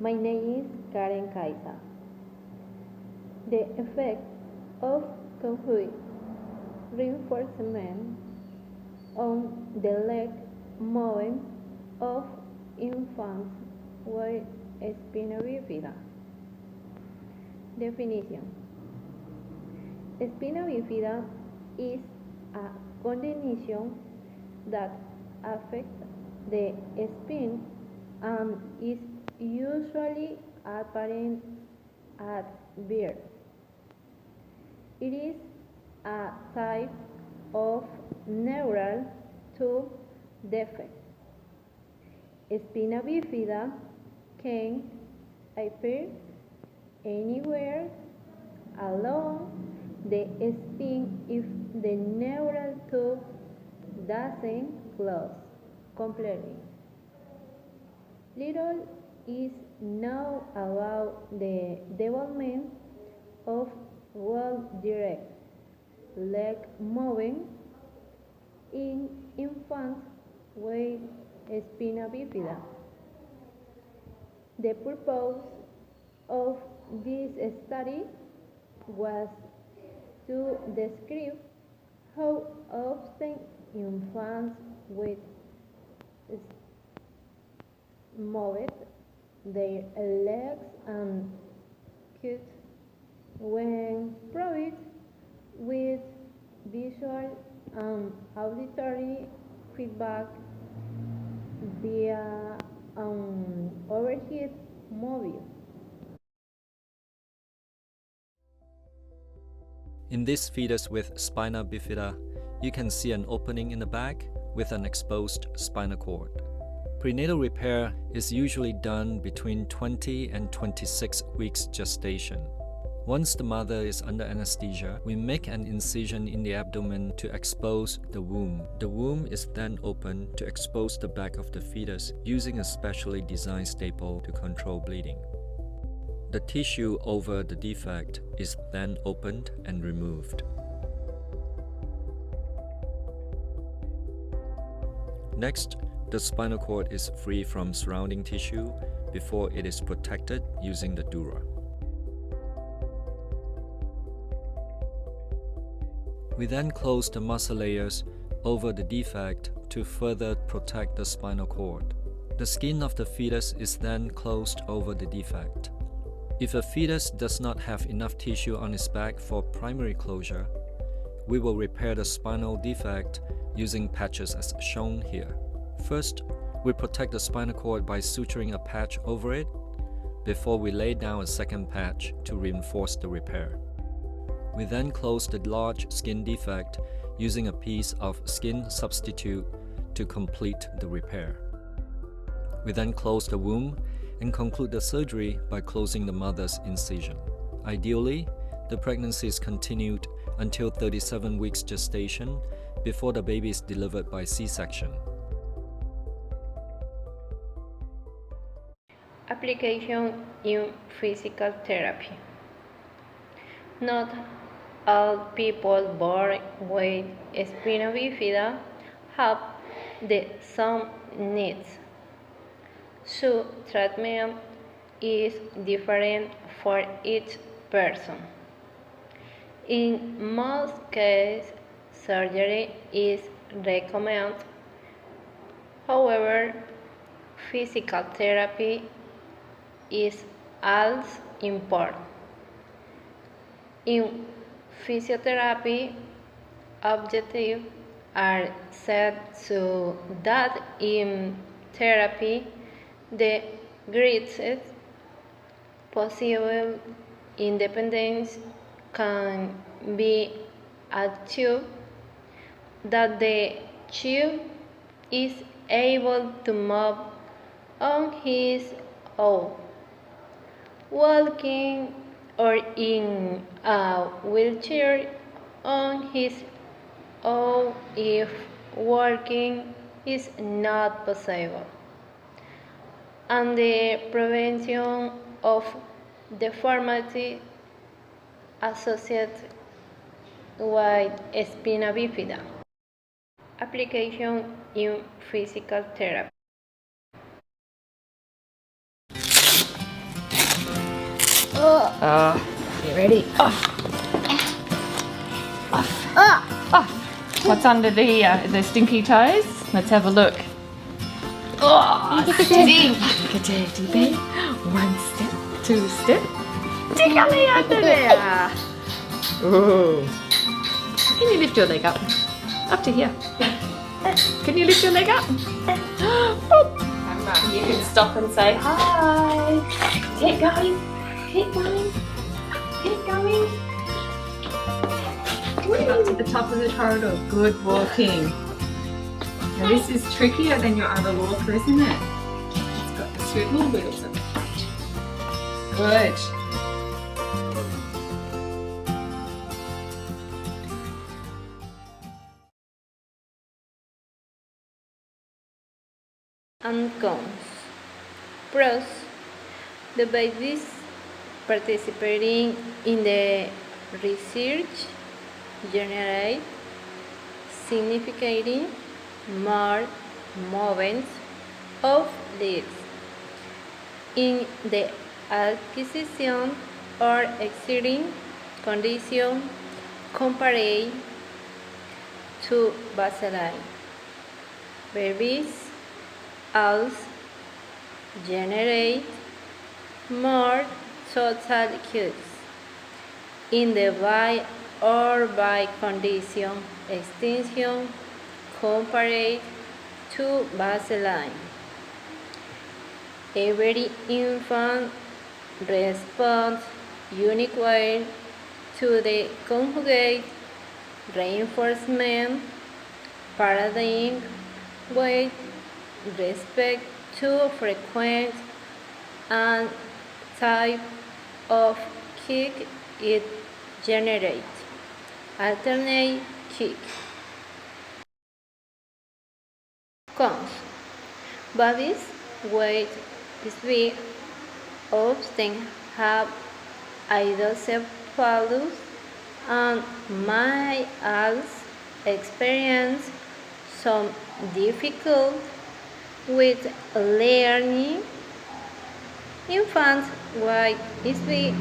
My name is Karen Kaisa. The effect of conjugate reinforcement on the leg movement of infants with spina bifida. Definition: Spina bifida is a condition that affects the spine and is usually apparent at birth. It is a type of neural tube defect. Spina bifida can appear anywhere along the spine if the neural tube doesn't close completely. Little is known about the development of well-directed leg movement in infants with spina bifida. The purpose of this study was to describe how often infants with move their legs and feet when provided with visual and auditory feedback via an overhead mobile. In this fetus with spina bifida, you can see an opening in the back with an exposed spinal cord. Prenatal repair is usually done between 20 and 26 weeks gestation. Once the mother is under anesthesia, we make an incision in the abdomen to expose the womb. The womb is then opened to expose the back of the fetus using a specially designed staple to control bleeding. The tissue over the defect is then opened and removed. Next, the spinal cord is free from surrounding tissue before it is protected using the dura. We then close the muscle layers over the defect to further protect the spinal cord. The skin of the fetus is then closed over the defect. If a fetus does not have enough tissue on its back for primary closure, we will repair the spinal defect using patches as shown here. First, we protect the spinal cord by suturing a patch over it before we lay down a second patch to reinforce the repair. We then close the large skin defect using a piece of skin substitute to complete the repair. We then close the womb and conclude the surgery by closing the mother's incision. Ideally, the pregnancy is continued until 37 weeks gestation before the baby is delivered by C-section. Application in physical therapy. Not all people born with spina bifida have the same needs. So treatment is different for each person. In most cases, surgery is recommended. However, physical therapy is also important. In physiotherapy, objectives are set so that in therapy, the greatest possible independence can be achieved, that the child is able to move on his own, walking or in a wheelchair on his own if walking is not possible, and the prevention of deformity associated with spina bifida. Application in physical therapy. You ready? What's under the stinky toes? Let's have a look. Stink! Look at Dirty Bee. 1 step, 2 step. Tickly under there. Ooh. Can you lift your leg up? Up to here. Can you lift your leg up? You can stop and say hi. Keep going. Keep going. Keep going. Way up to the top of the corridor. Good walking. Now this is trickier than your other walker, isn't it? It's got the swivel wheels on it. Good. And cons. Pros: the babies participating in the research generate significantly more movements of leads in the acquisition or exceeding condition compared to baseline. Babies also generate more total cues in the by or by condition extension compared to baseline. Every infant responds uniquely to the conjugate reinforcement paradigm with respect to frequency and type of kick it generates. Alternate kick. Cons. Babies with speed often have hydrocephalus and may also experience some difficulty with learning. Infants with speed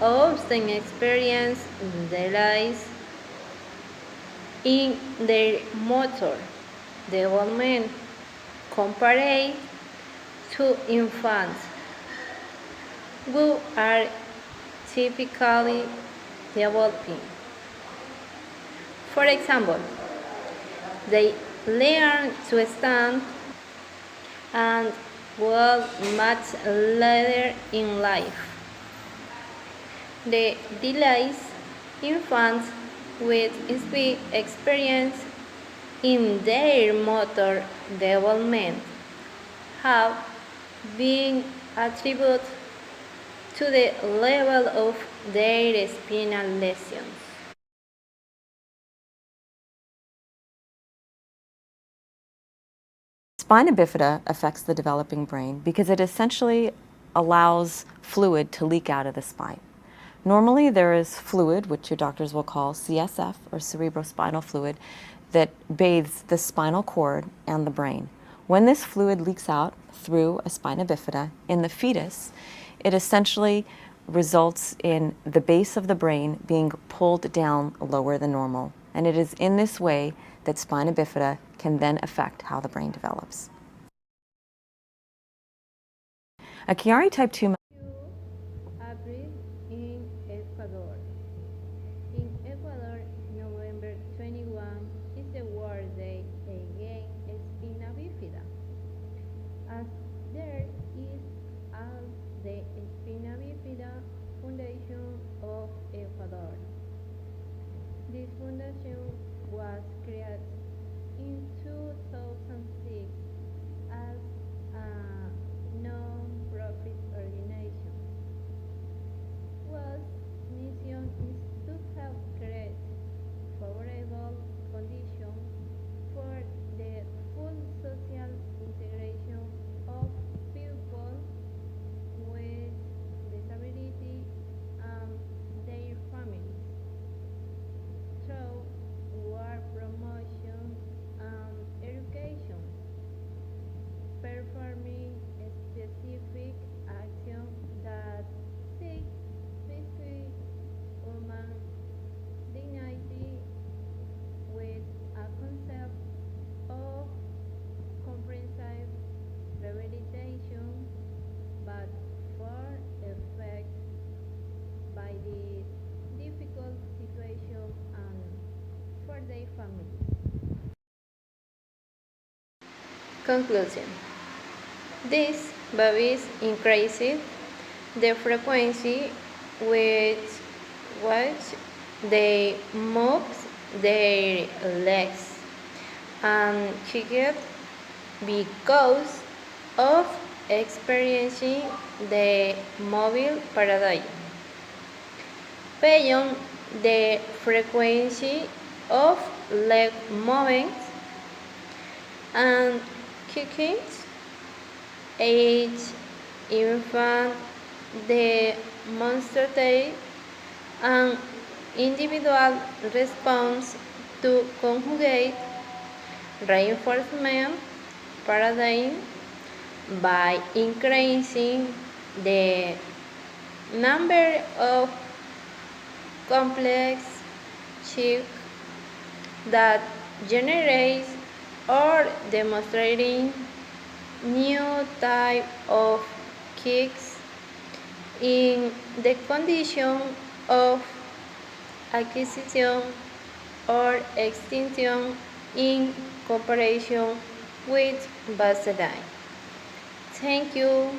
often experience delays in their motor development compared to infants who are typically developing. For example, they learn to stand and walk much later in life. The delays infants with speed experience in their motor development have been attributed to the level of their spinal lesions. Spina bifida affects the developing brain because it essentially allows fluid to leak out of the spine. Normally there is fluid, which your doctors will call CSF or cerebrospinal fluid, that bathes the spinal cord and the brain. When this fluid leaks out through a spina bifida in the fetus, it essentially results in the base of the brain being pulled down lower than normal. And it is in this way that spina bifida can then affect how the brain develops. A Chiari type 2 April in Ecuador. In Ecuador, November 21 is the World Day against spina bifida. As there is the Spina Bifida Foundation of Ecuador. This foundation was created in 2006 as a non-profit organization Conclusion. These babies increase the frequency with which they move their legs and kick it because of experiencing the mobile paradigm. Beyond the frequency of leg movements and kickings, each infant demonstrates an individual response to conjugate reinforcement paradigm by increasing the number of complex shifts that generates or demonstrating new type of kicks in the condition of acquisition or extinction in comparison with baseline. Thank you.